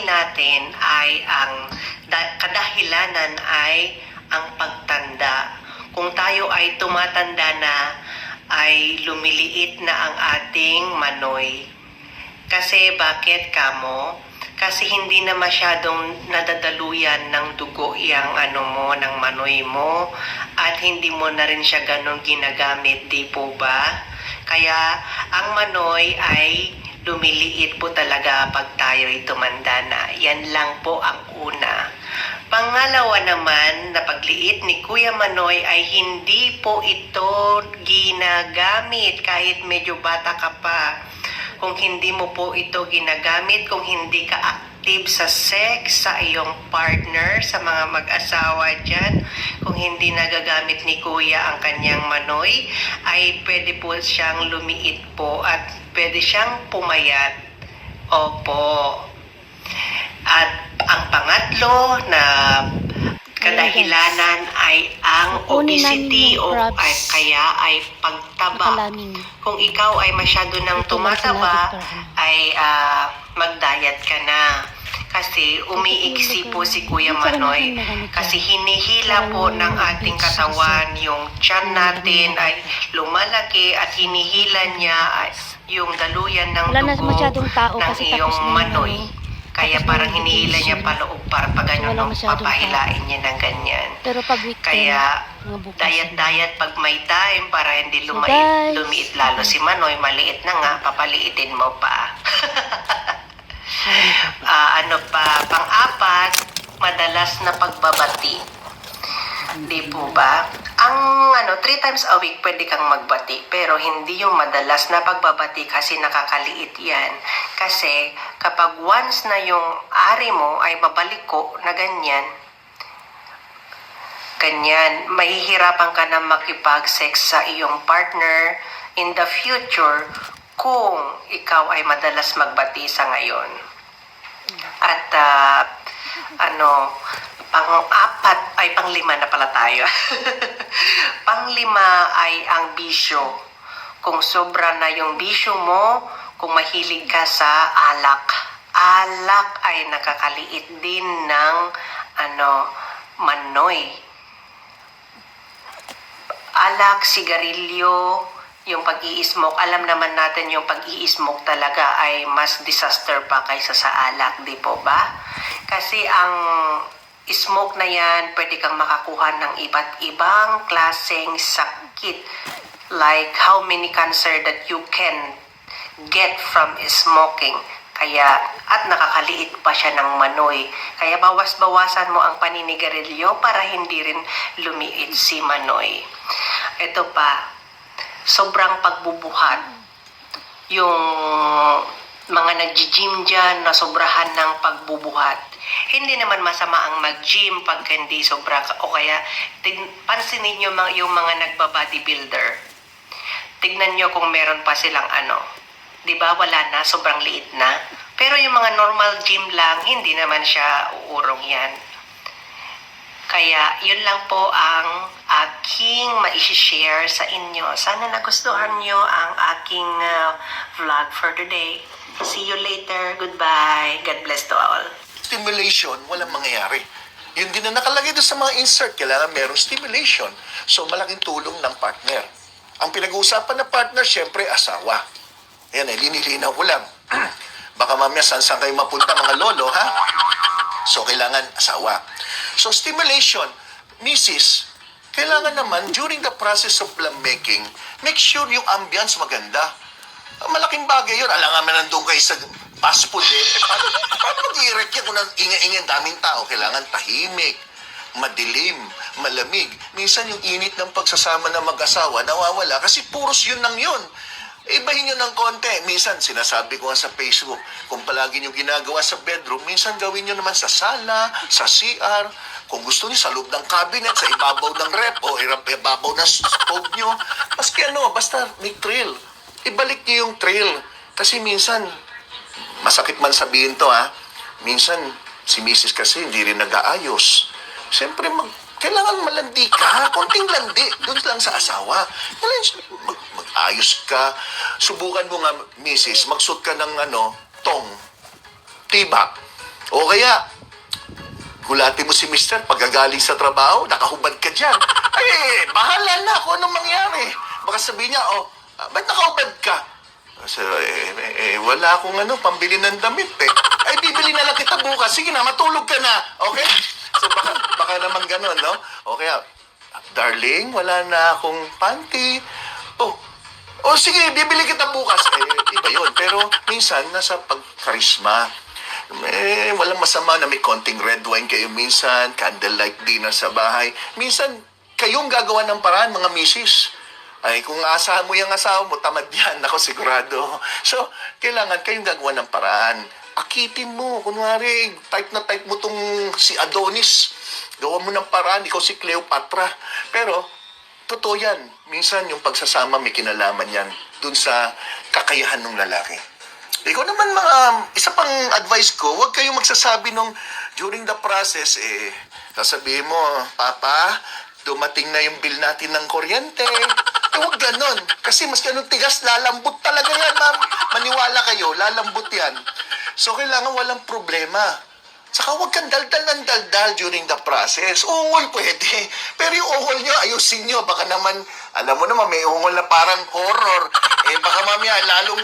natin ay kadahilanan ay ang pagtanda. Kung tayo ay tumatanda na, ay lumiliit na ang ating manoy. Kasi bakit kamo? Kasi hindi na masyadong nadadaluyan ng dugo yung ng manoy mo, at hindi mo na rin siya ganun ginagamit, di po ba? Kaya ang manoy ay lumiliit po talaga pag tayo'y tumanda na. Yan lang po ang una. Pangalawa naman, na pagliit ni Kuya Manoy ay hindi po ito ginagamit kahit medyo bata ka pa. Kung hindi mo po ito ginagamit, kung hindi ka active sa sex sa iyong partner, sa mga mag-asawa dyan, kung hindi nagagamit ni Kuya ang kanyang manoy, ay pwede po siyang lumiit po at pwede siyang pumayat. Opo. At ang pangatlo na kadahilanan ay ang obesity o ay pagtaba. Kung ikaw ay masyado nang tumataba, ay mag-diet ka na. Kasi umiiksi po si Kuya Manoy. Kasi hinihila po ng ating katawan, yung tiyan natin ay lumalaki at hinihila niya ay yung daluyan ng dugo ng iyong manoy. Kaya parang hinihila niya paloob para pag ganyan, papahilain niya ng ganyan. Pero pag weekend, kaya diet pag may time para hindi lumiit lalo si Manoy, maliit na nga, papaliitin mo pa. Pang-apat, madalas na pagbabati. Di po ba? Ang 3 times a week pwede kang magbati, pero hindi yung madalas na pagbabati kasi nakakaliit yan. Kasi kapag once na yung ari mo ay babalik ko na ganyan, mahihirapan ka na makipag-sex sa iyong partner in the future kung ikaw ay madalas magbati sa ngayon. At panglima na pala tayo. Panglima ay ang bisyo. Kung sobra na yung bisyo mo, kung mahilig ka sa alak ay nakakaliit din ng manoy. Alak, sigarilyo, yung pag-i-smoke, alam naman natin yung pag-i-smoke talaga ay mas disaster pa kaysa sa alak, di po ba? Kasi ang smoke na yan, pwede kang makakuha ng iba't ibang klaseng sakit. Like how many cancer that you can get from smoking. At nakakaliit pa siya ng manoy. Kaya bawas-bawasan mo ang paninigarilyo para hindi rin lumiit si manoy. Ito pa, sobrang pagbubuhat. Yung mga nag-gym dyan na sobrahan ng pagbubuhat. Hindi naman masama ang mag-gym pag hindi sobra. O kaya, pansinin nyo yung mga nagba-bodybuilder. Tignan nyo kung meron pa silang Di ba wala na, sobrang liit na. Pero yung mga normal gym lang, hindi naman siya uurong yan. Kaya, yun lang po ang aking ma-share sa inyo. Sana nagustuhan nyo ang aking vlog for today. See you later. Goodbye. God bless to all. Stimulation, walang mangyayari. Yun din na nakalagay doon sa mga insert, kailangan merong stimulation. So, malaking tulong ng partner. Ang pinag-uusapan na partner, syempre, asawa. Yan linilinaw ko lang. Baka mamaya saan kayo mapunta, mga lolo, ha? So, kailangan asawa. So, stimulation, misis, kailangan naman, during the process of love making, make sure yung ambience maganda. Malaking bagay yun. Alam nga nandun kayo sa fast food Paano mag-i-erect yan kung ingay-ingay daming tao? Kailangan tahimik, madilim, malamig. Minsan yung init ng pagsasama ng mag-asawa nawawala kasi puros yun lang yun. Ibahin nyo ng konti. Minsan, sinasabi ko nga sa Facebook, kung palagi nyo ginagawa sa bedroom, minsan gawin nyo naman sa sala, sa CR, kung gusto nyo sa loob ng cabinet, sa ibabaw ng rep, o ibabaw ng stove nyo. Maski basta may thrill. Ibalik nyo yung thrill. Kasi minsan, masakit man sabihin to minsan, si Mrs. kasi hindi rin nag-aayos. Siyempre, kailangan malandi ka. Konting landi. Doon lang sa asawa. Mag-ayos ka. Subukan mo nga, Mrs., magsuot ka ng tong. Tibak. O kaya, gulatin mo si mister pagkagaling sa trabaho, nakahubad ka dyan. Ay, bahala na kung anong mangyari. Baka sabihin niya, ba't nakahubad ka? Kasi, wala akong pambili ng damit eh. Ay, bibili na lang kita bukas. Sige na, matulog ka na. Okay? So, baka naman ganun, no? O kaya, darling, wala na akong panty. Sige, bibili kita bukas. Iba yun. Pero minsan, nasa pagkarisma. Walang masama na may konting red wine kayo minsan, candlelight dinner sa bahay. Minsan, kayong gagawa ng paraan, mga misis. Ay, kung aasahan mo yung asawa mo, tamad yan. Ako sigurado. So, kailangan kayong gagawa ng paraan. Akitin mo. Kunwari, type na type mo tong si Adonis. Gawa mo ng paraan. Ikaw si Cleopatra. Pero, totoo yan. Minsan, yung pagsasama may kinalaman yan dun sa kakayahan ng lalaki. Ikaw naman isa pang advice ko, huwag kayong magsasabi nung during the process, sasabihin mo, Papa, dumating na yung bill natin ng kuryente. Huwag ganon. Kasi mas ganun tigas, lalambot talaga yan, ma'am. Maniwala kayo, lalambot yan. So, kailangan walang problema. Saka huwag kang daldal ng daldal during the process. Ungol pwede. Pero yung ungol nyo, ayusin nyo. Baka naman, alam mo naman, may ungol na parang horror. Baka mamaya, lalong